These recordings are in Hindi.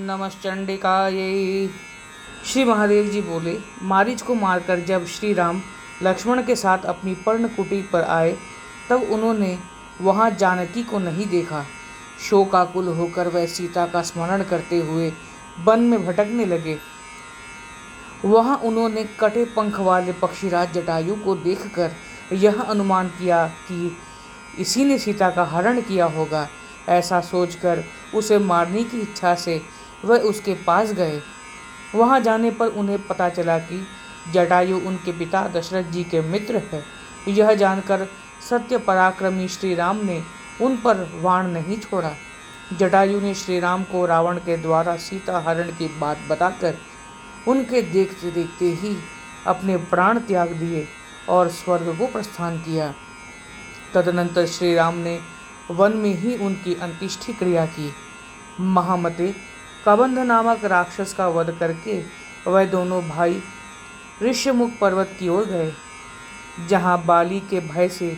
नमश्चंडिकायै। श्री महादेव जी बोले, मारीच को मारकर जब श्री राम लक्ष्मण के साथ अपनी पर्ण कुटीर पर आए तब उन्होंने वहां जानकी को नहीं देखा। शोकाकुल होकर वह सीता का स्मरण करते हुए वन में भटकने लगे। वहां उन्होंने कटे पंख वाले पक्षीराज जटायु को देखकर यह अनुमान किया कि इसी ने सीता का हरण किया होगा। ऐसा सोचकर उसे मारने की इच्छा से वह उसके पास गए। वहां जाने पर उन्हें पता चला कि जटायु उनके पिता दशरथ जी के मित्र है। यह जानकर सत्य पराक्रमी श्री राम ने उन पर वाण नहीं छोड़ा। जटायु ने श्री राम को रावण के द्वारा सीता हरण की बात बताकर उनके देखते देखते ही अपने प्राण त्याग दिए और स्वर्ग को प्रस्थान किया। तदनंतर श्री राम ने वन में ही उनकी अंत्येष्टि क्रिया की। महामते, कबंध नामक राक्षस का वध करके वह दोनों भाई ऋष्यमुख पर्वत की ओर गए, जहाँ बाली के भय से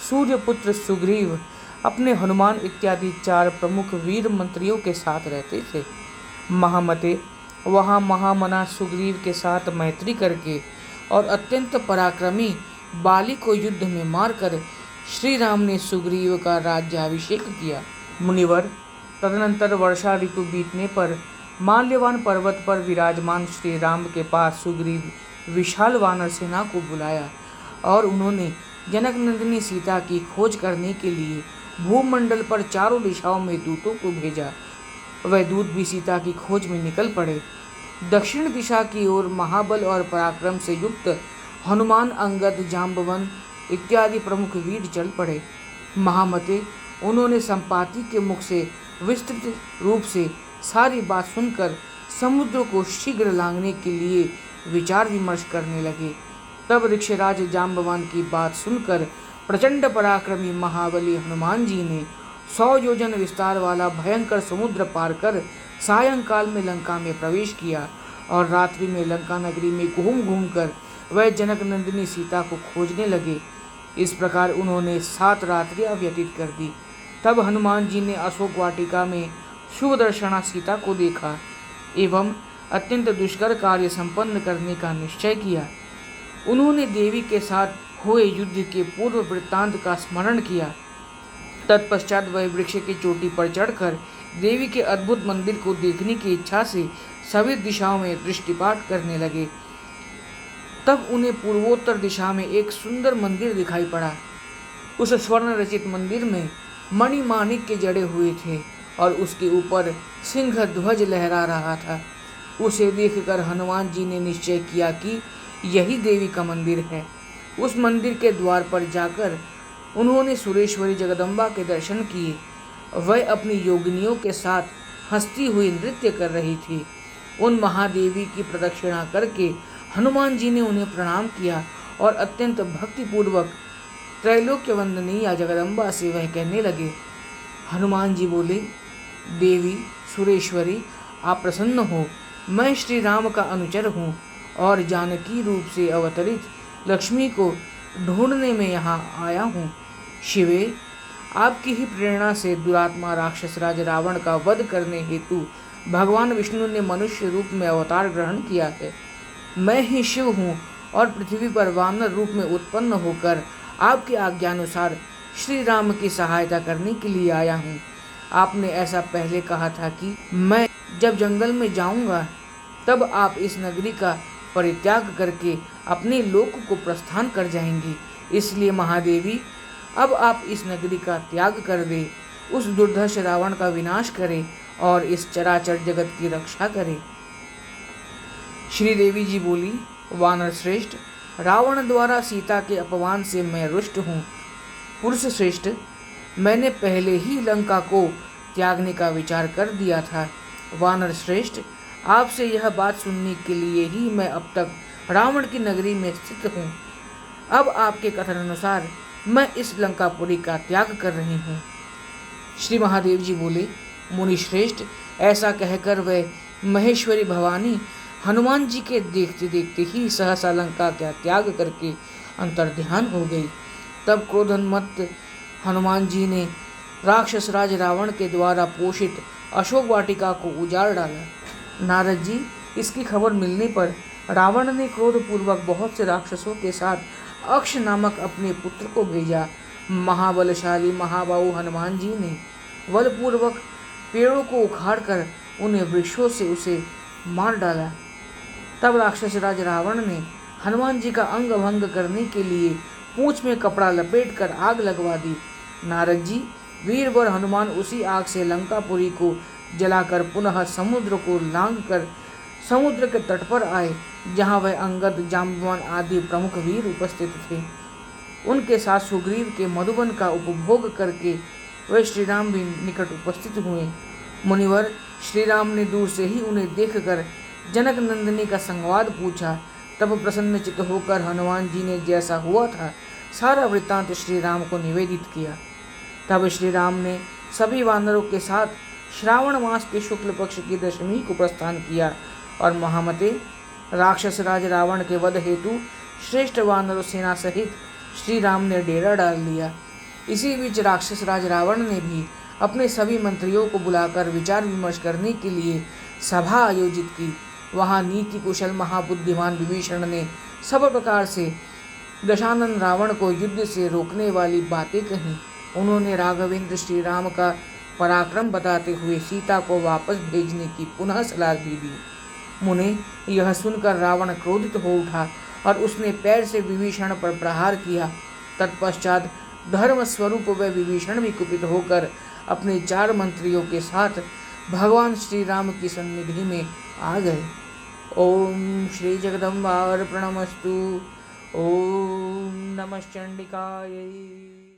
सूर्यपुत्र सुग्रीव अपने हनुमान इत्यादि 4 प्रमुख वीर मंत्रियों के साथ रहते थे। महामते, वहाँ महामना सुग्रीव के साथ मैत्री करके और अत्यंत पराक्रमी बाली को युद्ध में मारकर श्री राम ने सुग्रीव का राज्याभिषेक किया। मुनिवर, तदनंतर वर्षा ऋतु बीतने पर माल्यवान पर्वत पर विराजमान श्री राम के पास सुग्रीव विशाल वानर सेना को बुलाया और उन्होंने जनक नंदिनी सीता की खोज करने के लिए भूमंडल पर चारों दिशाओं में दूतों को भेजा। वह दूत भी सीता की खोज में निकल पड़े। दक्षिण दिशा की ओर महाबल और पराक्रम से युक्त हनुमान, अंगद, जाम्बवन इत्यादि प्रमुख वीर चल पड़े। महामते, उन्होंने संपाति के मुख से विस्तृत रूप से सारी बात सुनकर समुद्र को शीघ्र लांघने के लिए विचार विमर्श करने लगे। तब ऋक्षराज जाम्बवान की बात सुनकर प्रचंड पराक्रमी महाबली हनुमान जी ने 100 योजन विस्तार वाला भयंकर समुद्र पार कर सायंकाल में लंका में प्रवेश किया और रात्रि में लंका नगरी में घूम घूम कर वह जनक नंदिनी सीता को खोजने लगे। इस प्रकार उन्होंने 7 रात्रियां व्यतीत कर दी। तब हनुमान जी ने अशोक वाटिका में शुभदर्शना सीता को देखा एवं अत्यंत दुष्कर कार्य संपन्न करने का निश्चय किया। उन्होंने देवी के साथ हुए युद्ध के पूर्व वृत्तांत का स्मरण किया। तत्पश्चात वह वृक्ष की चोटी पर चढ़कर देवी के अद्भुत मंदिर को देखने की इच्छा से सभी दिशाओं में दृष्टिपात करने लगे। तब उन्हें पूर्वोत्तर दिशा में एक सुंदर मंदिर दिखाई पड़ा। उस स्वर्ण रचित मंदिर में मणिमाणिक के जड़े हुए थे और उसके ऊपर सिंह ध्वज लहरा रहा था। उसे देखकर हनुमान जी ने निश्चय किया कि यही देवी का मंदिर है। उस मंदिर के द्वार पर जाकर उन्होंने सुरेश्वरी जगदम्बा के दर्शन किए। वह अपनी योगिनियों के साथ हंसती हुई नृत्य कर रही थी। उन महादेवी की प्रदक्षिणा करके हनुमान जी ने उन्हें प्रणाम किया और अत्यंत भक्तिपूर्वक त्रैलोक्य वंदनीय जगदम्बा से वह कहने लगे। हनुमान जी बोले, देवी सुरेश्वरी, आप प्रसन्न हो। मैं श्री राम का अनुचर हूँ और जानकी रूप से अवतरित लक्ष्मी को ढूंढने में यहाँ आया हूँ। शिवे, आपकी ही प्रेरणा से दुरात्मा राक्षस राज रावण का वध करने हेतु भगवान विष्णु ने मनुष्य रूप में अवतार ग्रहण किया है। मैं ही शिव हूँ और पृथ्वी पर वानर रूप में उत्पन्न होकर आपके आज्ञानुसार श्री राम की सहायता करने के लिए आया हूँ। आपने ऐसा पहले कहा था कि मैं जब जंगल में जाऊँगा तब आप इस नगरी का परित्याग करके अपने लोक को प्रस्थान कर जाएंगी। इसलिए महादेवी, अब आप इस नगरी का त्याग कर दे, उस दुर्धर्ष रावण का विनाश करें और इस चराचर जगत की रक्षा करें। श्री देवी जी बोली, वानर श्रेष्ठ, रावण द्वारा सीता के अपमान से मैं रुष्ट हूँ। पुरुष श्रेष्ठ, मैंने पहले ही लंका को त्यागने का विचार कर दिया था। वानर श्रेष्ठ, आपसे यह बात सुनने के लिए ही मैं अब तक रावण की नगरी में स्थित हूँ। अब आपके कथन अनुसार मैं इस लंकापुरी का त्याग कर रही हूँ। श्री महादेव जी बोले, मुनि श्रेष्ठ, ऐसा कहकर वह महेश्वरी भवानी हनुमान जी के देखते देखते ही सहसा लंका का त्याग करके अंतर्ध्यान हो गई। तब क्रोधोन्मत्त हनुमान जी ने राक्षस राज रावण के द्वारा पोषित अशोक वाटिका को उजाड़ डाला। नारद जी, इसकी खबर मिलने पर रावण ने क्रोधपूर्वक बहुत से राक्षसों के साथ अक्ष नामक अपने पुत्र को भेजा। महाबलशाली महाबाहु हनुमान जी ने बलपूर्वक पेड़ों को उखाड़कर उन्हें वृक्षों से उसे मार डाला। तब राक्षस राज रावण ने हनुमान जी का अंग भंग करने के लिए पूंछ में कपड़ा लपेटकर आग लगवा दी। नारद जी, वीरवर हनुमान उसी आग से लंकापुरी को जलाकर पुनः समुद्र को लांघकर समुद्र के तट पर आए, जहां वह अंगद, जाम्बवान आदि प्रमुख वीर उपस्थित थे। उनके साथ सुग्रीव के मधुबन का उपभोग करके वे श्रीराम भी निकट उपस्थित हुए। मुनिवर, श्रीराम ने दूर से ही उन्हें देखकर जनक नंदिनी का संवाद पूछा। तब प्रसन्नचित्त होकर हनुमान जी ने जैसा हुआ था सारा वृत्तांत श्री राम को निवेदित किया। तब श्री राम ने सभी वानरों के साथ श्रावण मास के शुक्ल पक्ष की दशमी को प्रस्थान किया और महामते, राक्षस राज रावण के वध हेतु श्रेष्ठ वानर सेना सहित श्री राम ने डेरा डाल लिया। इसी बीच राक्षस राज रावण ने भी अपने सभी मंत्रियों को बुलाकर विचार विमर्श करने के लिए सभा आयोजित की। वहां नीति कुशल महाबुद्धिमान विभीषण ने सब प्रकार से दशानन रावण को युद्ध से रोकने वाली बातें कहीं। उन्होंने राघवेंद्र श्री राम का पराक्रम बताते हुए सीता को वापस भेजने की पुनः सलाह भी दी। मुने, यह सुनकर रावण क्रोधित हो उठा और उसने पैर से विभीषण पर प्रहार किया। तत्पश्चात धर्म स्वरूप वह विभीषण भी कुपित होकर अपने 4 मंत्रियों के साथ भगवान श्री राम की सन्निधि में आ गए। ओम श्री जगदम्बार्पणमस्तु। ओम नमः चंडिकायै।